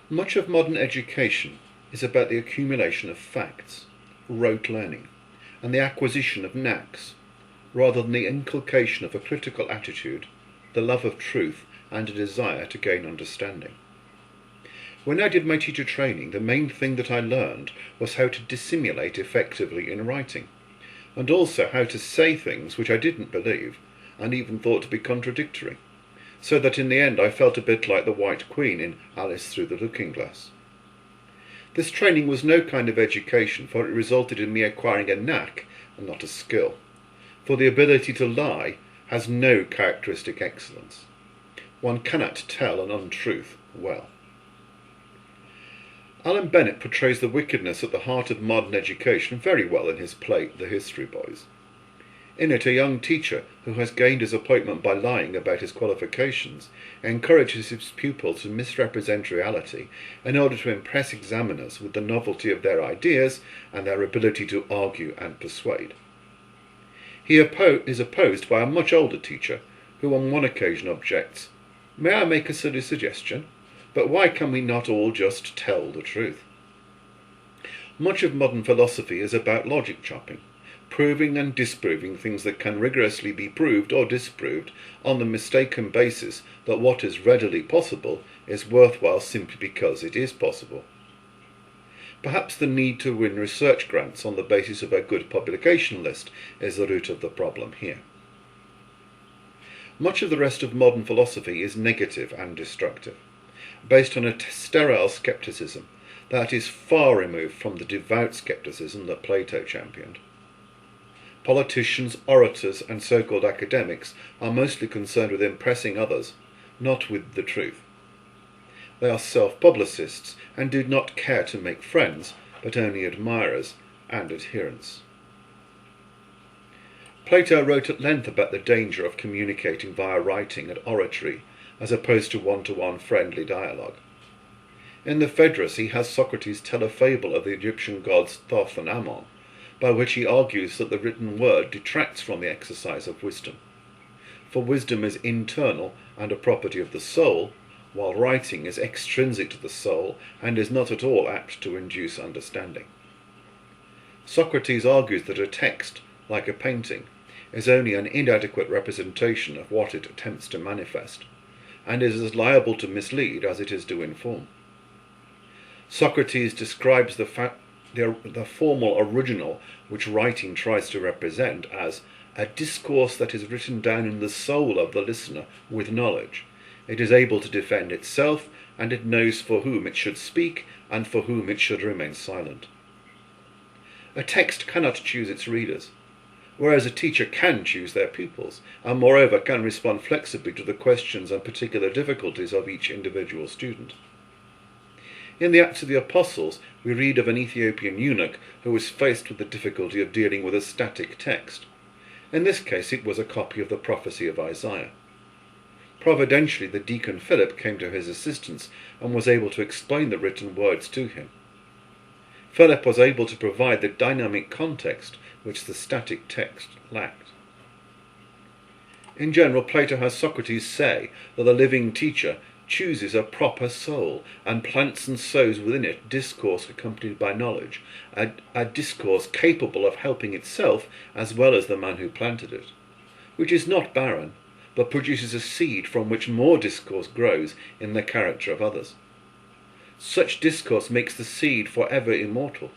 Much of modern education is about the accumulation of facts, rote learning, and the acquisition of knacks, rather than the inculcation of a critical attitude, the love of truth, and a desire to gain understanding. When I did my teacher training, the main thing that I learned was how to dissimulate effectively in writing, and also how to say things which I didn't believe, and even thought to be contradictory, so that in the end I felt a bit like the White Queen in Alice Through the Looking Glass. This training was no kind of education, for it resulted in me acquiring a knack and not a skill, for the ability to lie has no characteristic excellence. One cannot tell an untruth well. Alan Bennett portrays the wickedness at the heart of modern education very well in his play The History Boys. In it, a young teacher, who has gained his appointment by lying about his qualifications, encourages his pupils to misrepresent reality in order to impress examiners with the novelty of their ideas and their ability to argue and persuade. He is opposed by a much older teacher, who on one occasion objects, "May I make a silly suggestion? But why can we not all just tell the truth?" Much of modern philosophy is about logic chopping, proving and disproving things that can rigorously be proved or disproved on the mistaken basis that what is readily possible is worthwhile simply because it is possible. Perhaps the need to win research grants on the basis of a good publication list is the root of the problem here. Much of the rest of modern philosophy is negative and destructive, based on a sterile scepticism that is far removed from the devout scepticism that Plato championed. Politicians, orators, and so-called academics are mostly concerned with impressing others, not with the truth. They are self-publicists and do not care to make friends, but only admirers and adherents. Plato wrote at length about the danger of communicating via writing and oratory, as opposed to one-to-one friendly dialogue. In the Phaedrus he has Socrates tell a fable of the Egyptian gods Thoth and Ammon, by which he argues that the written word detracts from the exercise of wisdom. For wisdom is internal and a property of the soul, while writing is extrinsic to the soul and is not at all apt to induce understanding. Socrates argues that a text, like a painting, is only an inadequate representation of what it attempts to manifest, and is as liable to mislead as it is to inform. Socrates describes the formal original which writing tries to represent as a discourse that is written down in the soul of the listener with knowledge. It is able to defend itself, and it knows for whom it should speak and for whom it should remain silent. A text cannot choose its readers, whereas a teacher can choose their pupils, and moreover can respond flexibly to the questions and particular difficulties of each individual student. In the Acts of the Apostles, we read of an Ethiopian eunuch who was faced with the difficulty of dealing with a static text. In this case, it was a copy of the prophecy of Isaiah. Providentially, the deacon Philip came to his assistance and was able to explain the written words to him. Philip was able to provide the dynamic context which the static text lacked. In general, Plato has Socrates say that the living teacher chooses a proper soul and plants and sows within it discourse accompanied by knowledge, a discourse capable of helping itself as well as the man who planted it, which is not barren, but produces a seed from which more discourse grows in the character of others. Such discourse makes the seed forever immortal,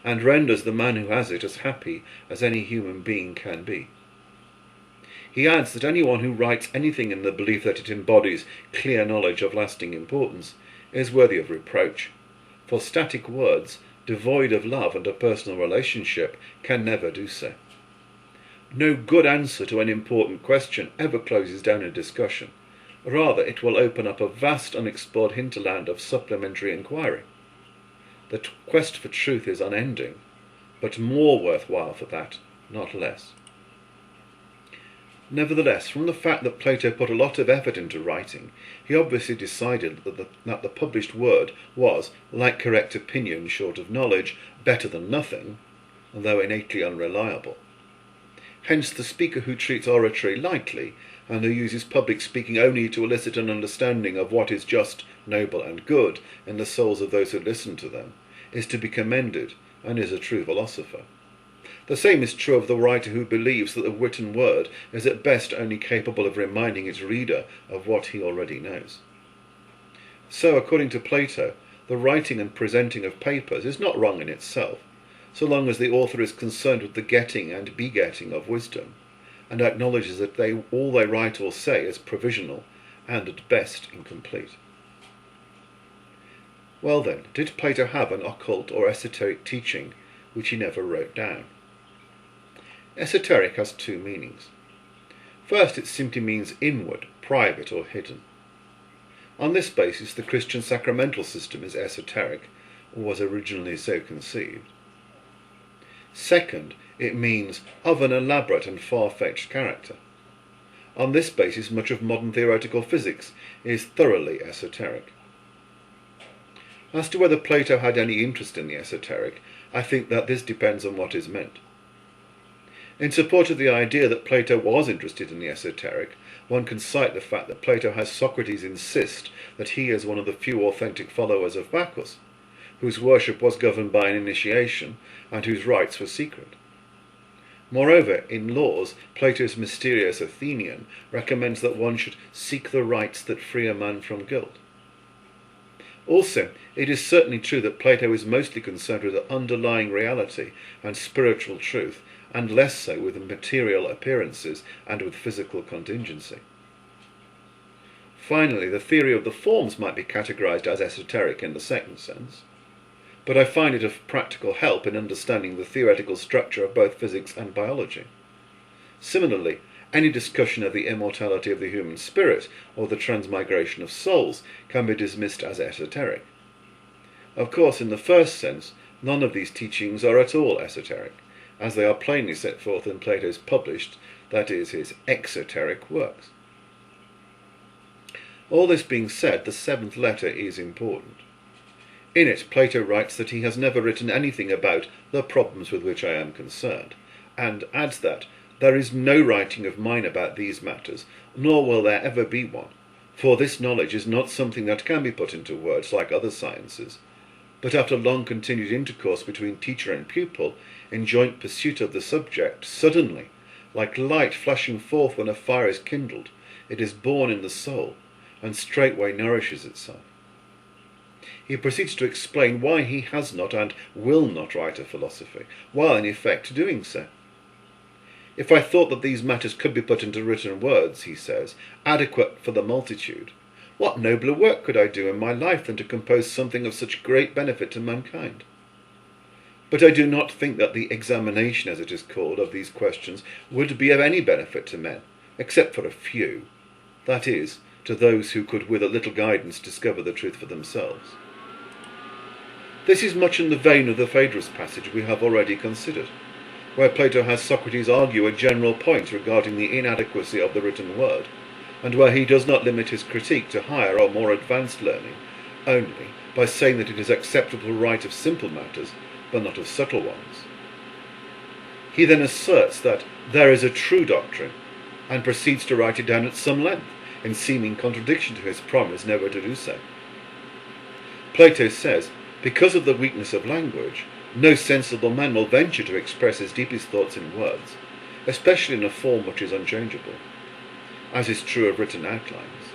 and renders the man who has it as happy as any human being can be. He adds that anyone who writes anything in the belief that it embodies clear knowledge of lasting importance is worthy of reproach, for static words, devoid of love and a personal relationship, can never do so. No good answer to an important question ever closes down a discussion. Rather, it will open up a vast unexplored hinterland of supplementary inquiry. The quest for truth is unending, but more worthwhile for that, not less. Nevertheless, from the fact that Plato put a lot of effort into writing, he obviously decided that the published word was, like correct opinion short of knowledge, better than nothing, though innately unreliable. Hence the speaker who treats oratory lightly and who uses public speaking only to elicit an understanding of what is just, noble, and good in the souls of those who listen to them, is to be commended and is a true philosopher. The same is true of the writer who believes that the written word is at best only capable of reminding its reader of what he already knows. So, according to Plato, the writing and presenting of papers is not wrong in itself, so long as the author is concerned with the getting and begetting of wisdom, and acknowledges that all they write or say is provisional and at best incomplete. Well then, did Plato have an occult or esoteric teaching which he never wrote down? Esoteric has two meanings. First, it simply means inward, private, or hidden. On this basis, the Christian sacramental system is esoteric, or was originally so conceived. Second, it means of an elaborate and far-fetched character. On this basis, much of modern theoretical physics is thoroughly esoteric. As to whether Plato had any interest in the esoteric, I think that this depends on what is meant. In support of the idea that Plato was interested in the esoteric, one can cite the fact that Plato has Socrates insist that he is one of the few authentic followers of Bacchus, whose worship was governed by an initiation and whose rites were secret. Moreover, in Laws, Plato's mysterious Athenian recommends that one should seek the rites that free a man from guilt. Also, it is certainly true that Plato is mostly concerned with the underlying reality and spiritual truth, and less so with material appearances and with physical contingency. Finally, the theory of the forms might be categorized as esoteric in the second sense, but I find it of practical help in understanding the theoretical structure of both physics and biology. Similarly, any discussion of the immortality of the human spirit or the transmigration of souls can be dismissed as esoteric. Of course, in the first sense, none of these teachings are at all esoteric, as they are plainly set forth in Plato's published, that is, his exoteric works. All this being said, the seventh letter is important. In it, Plato writes that he has never written anything about the problems with which I am concerned, and adds that there is no writing of mine about these matters, nor will there ever be one, for this knowledge is not something that can be put into words like other sciences, but after long continued intercourse between teacher and pupil, in joint pursuit of the subject, suddenly, like light flashing forth when a fire is kindled, it is born in the soul, and straightway nourishes itself. He proceeds to explain why he has not and will not write a philosophy, while in effect doing so. If I thought that these matters could be put into written words, he says, adequate for the multitude, what nobler work could I do in my life than to compose something of such great benefit to mankind? But I do not think that the examination, as it is called, of these questions would be of any benefit to men, except for a few, that is, to those who could with a little guidance discover the truth for themselves. This is much in the vein of the Phaedrus passage we have already considered, where Plato has Socrates argue a general point regarding the inadequacy of the written word, and where he does not limit his critique to higher or more advanced learning only by saying that it is acceptable to write of simple matters, but not of subtle ones. He then asserts that there is a true doctrine, and proceeds to write it down at some length, in seeming contradiction to his promise never to do so. Plato says, because of the weakness of language, no sensible man will venture to express his deepest thoughts in words, especially in a form which is unchangeable, as is true of written outlines.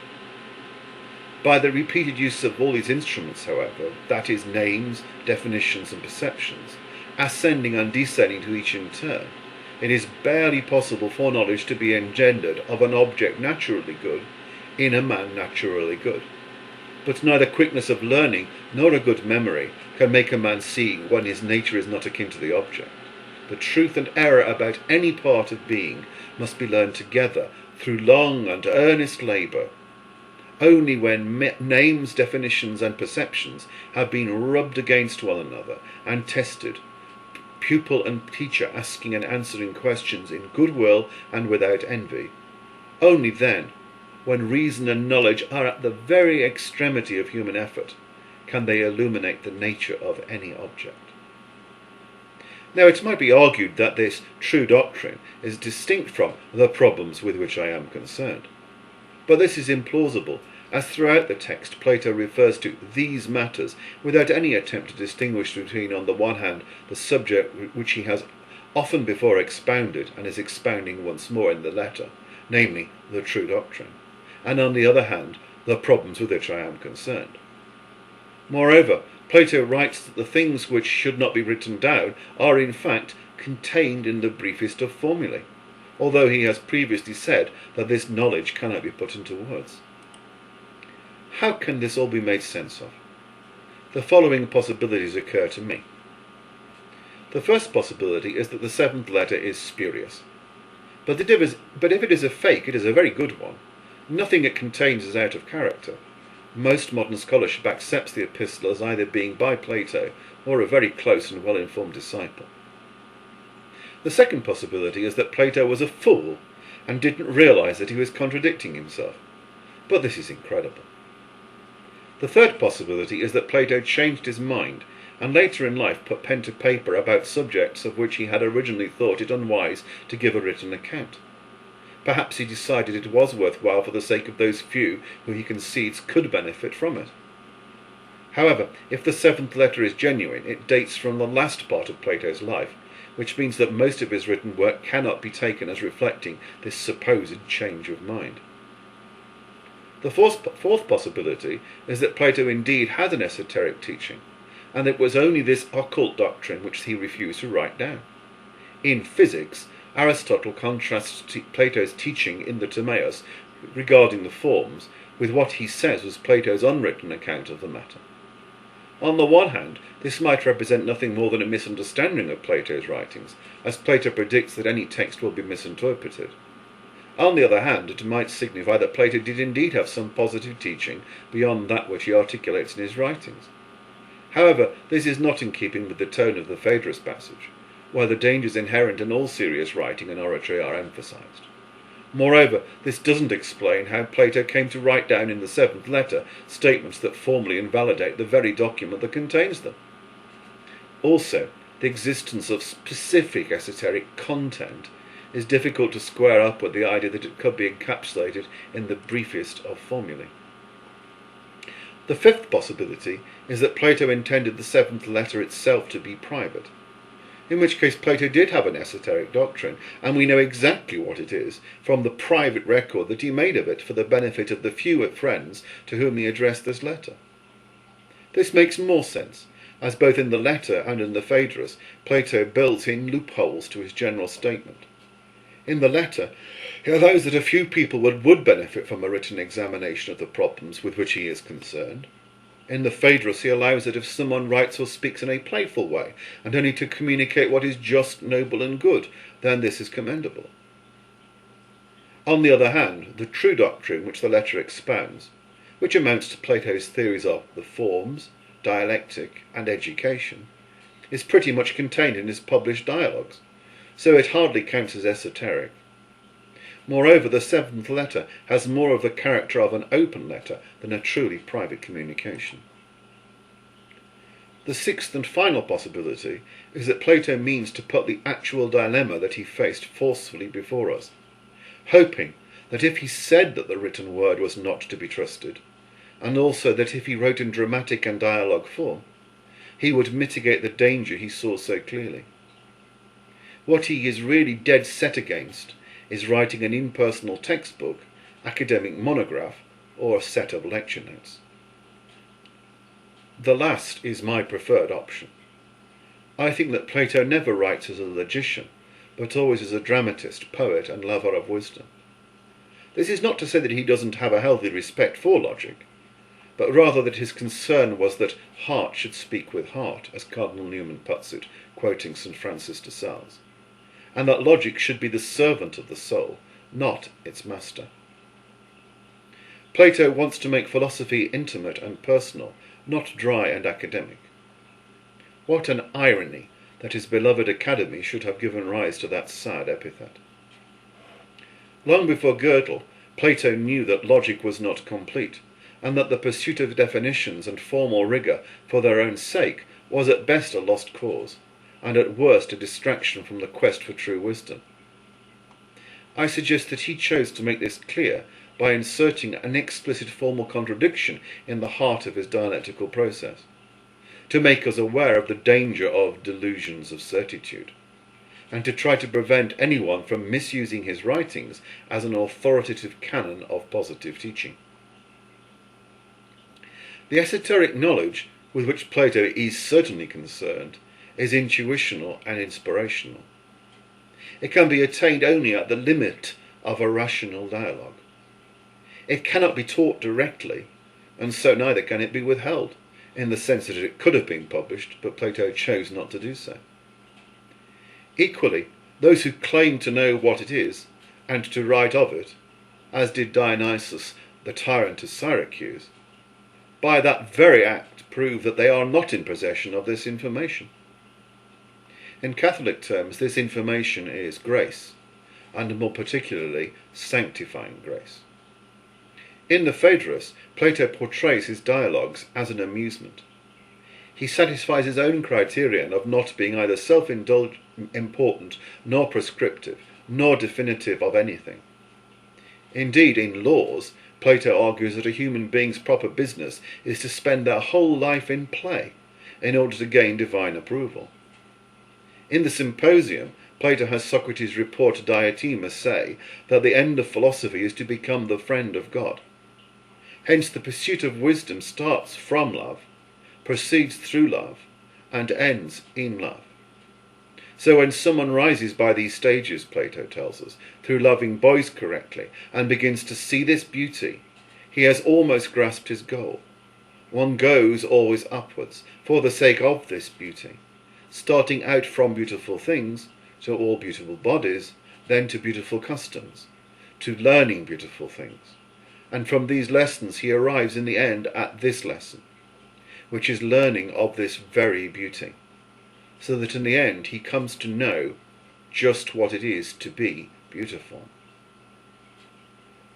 By the repeated use of all these instruments, however, that is, names, definitions, and perceptions, ascending and descending to each in turn, it is barely possible for knowledge to be engendered of an object naturally good in a man naturally good. But neither quickness of learning nor a good memory can make a man see when his nature is not akin to the object. The truth and error about any part of being must be learned together through long and earnest labour. Only when names, definitions, and perceptions have been rubbed against one another and tested, pupil and teacher asking and answering questions in goodwill and without envy, only then, when reason and knowledge are at the very extremity of human effort, can they illuminate the nature of any object. Now it might be argued that this true doctrine is distinct from the problems with which I am concerned. But this is implausible, as throughout the text Plato refers to these matters without any attempt to distinguish between, on the one hand, the subject which he has often before expounded and is expounding once more in the letter, namely the true doctrine, and on the other hand, the problems with which I am concerned. Moreover, Plato writes that the things which should not be written down are in fact contained in the briefest of formulae, although he has previously said that this knowledge cannot be put into words. How can this all be made sense of? The following possibilities occur to me. The first possibility is that the seventh letter is spurious. But if it is a fake, it is a very good one. Nothing it contains is out of character. Most modern scholarship accepts the epistle as either being by Plato or a very close and well-informed disciple. The second possibility is that Plato was a fool and didn't realise that he was contradicting himself. But this is incredible. The third possibility is that Plato changed his mind and later in life put pen to paper about subjects of which he had originally thought it unwise to give a written account. Perhaps he decided it was worthwhile for the sake of those few who he concedes could benefit from it. However, if the seventh letter is genuine, it dates from the last part of Plato's life, which means that most of his written work cannot be taken as reflecting this supposed change of mind. The fourth possibility is that Plato indeed had an esoteric teaching, and it was only this occult doctrine which he refused to write down. In physics, Aristotle contrasts Plato's teaching in the Timaeus regarding the forms with what he says was Plato's unwritten account of the matter. On the one hand, this might represent nothing more than a misunderstanding of Plato's writings, as Plato predicts that any text will be misinterpreted. On the other hand, it might signify that Plato did indeed have some positive teaching beyond that which he articulates in his writings. However, this is not in keeping with the tone of the Phaedrus passage, where the dangers inherent in all serious writing and oratory are emphasized. Moreover, this doesn't explain how Plato came to write down in the seventh letter statements that formally invalidate the very document that contains them. Also, the existence of specific esoteric content is difficult to square up with the idea that it could be encapsulated in the briefest of formulae. The fifth possibility is that Plato intended the seventh letter itself to be private, in which case Plato did have an esoteric doctrine, and we know exactly what it is from the private record that he made of it for the benefit of the few friends to whom he addressed this letter. This makes more sense, as both in the letter and in the Phaedrus, Plato built in loopholes to his general statement. In the letter, he allows that a few people would benefit from a written examination of the problems with which he is concerned. In the Phaedrus, he allows that if someone writes or speaks in a playful way, and only to communicate what is just, noble, and good, then this is commendable. On the other hand, the true doctrine which the letter expounds, which amounts to Plato's theories of the forms, dialectic, and education, is pretty much contained in his published dialogues, so it hardly counts as esoteric. Moreover, the seventh letter has more of the character of an open letter than a truly private communication. The sixth and final possibility is that Plato means to put the actual dilemma that he faced forcefully before us, hoping that if he said that the written word was not to be trusted, and also that if he wrote in dramatic and dialogue form, he would mitigate the danger he saw so clearly. What he is really dead set against is writing an impersonal textbook, academic monograph, or a set of lecture notes. The last is my preferred option. I think that Plato never writes as a logician, but always as a dramatist, poet, and lover of wisdom. This is not to say that he doesn't have a healthy respect for logic, but rather that his concern was that heart should speak with heart, as Cardinal Newman puts it, quoting St. Francis de Sales, and that logic should be the servant of the soul, not its master. Plato wants to make philosophy intimate and personal, not dry and academic. What an irony that his beloved academy should have given rise to that sad epithet. Long before Gödel, Plato knew that logic was not complete, and that the pursuit of definitions and formal rigour for their own sake was at best a lost cause, and at worst a distraction from the quest for true wisdom. I suggest that he chose to make this clear by inserting an explicit formal contradiction in the heart of his dialectical process, to make us aware of the danger of delusions of certitude, and to try to prevent anyone from misusing his writings as an authoritative canon of positive teaching. The esoteric knowledge with which Plato is certainly concerned is intuitional and inspirational. It can be attained only at the limit of a rational dialogue. It cannot be taught directly, and so neither can it be withheld, in the sense that it could have been published, but Plato chose not to do so. Equally, those who claim to know what it is, and to write of it, as did Dionysius, the tyrant of Syracuse, by that very act prove that they are not in possession of this information. In Catholic terms, this information is grace, and more particularly sanctifying grace. In the Phaedrus, Plato portrays his dialogues as an amusement. He satisfies his own criterion of not being either self-important, nor prescriptive, nor definitive of anything. Indeed, in Laws, Plato argues that a human being's proper business is to spend their whole life in play, in order to gain divine approval. In the Symposium, Plato has Socrates report to Diotima say that the end of philosophy is to become the friend of God. Hence the pursuit of wisdom starts from love, proceeds through love, and ends in love. So when someone rises by these stages, Plato tells us, through loving boys correctly, and begins to see this beauty, he has almost grasped his goal. One goes always upwards, for the sake of this beauty, starting out from beautiful things, to all beautiful bodies, then to beautiful customs, to learning beautiful things. And from these lessons he arrives in the end at this lesson, which is learning of this very beauty, so that in the end he comes to know just what it is to be beautiful.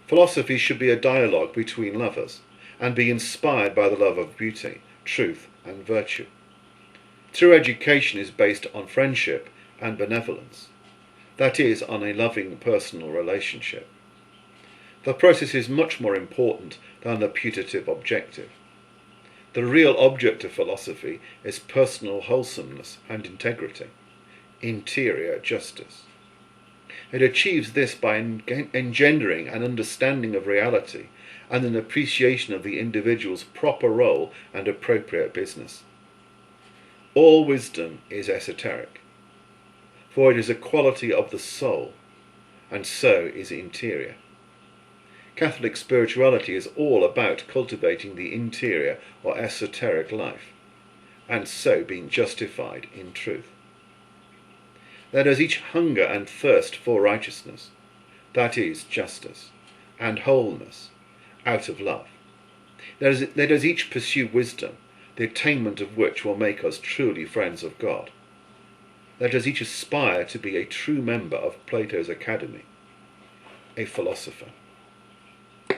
Philosophy should be a dialogue between lovers, and be inspired by the love of beauty, truth, and virtue. True education is based on friendship and benevolence, that is, on a loving personal relationship. The process is much more important than the putative objective. The real object of philosophy is personal wholesomeness and integrity, interior justice. It achieves this by engendering an understanding of reality and an appreciation of the individual's proper role and appropriate business. All wisdom is esoteric, for it is a quality of the soul, and so is interior. Catholic spirituality is all about cultivating the interior or esoteric life, and so being justified in truth. Let us each hunger and thirst for righteousness, that is, justice, and wholeness, out of love. Let us each pursue wisdom, the attainment of which will make us truly friends of God. Let us each aspire to be a true member of Plato's Academy, a philosopher.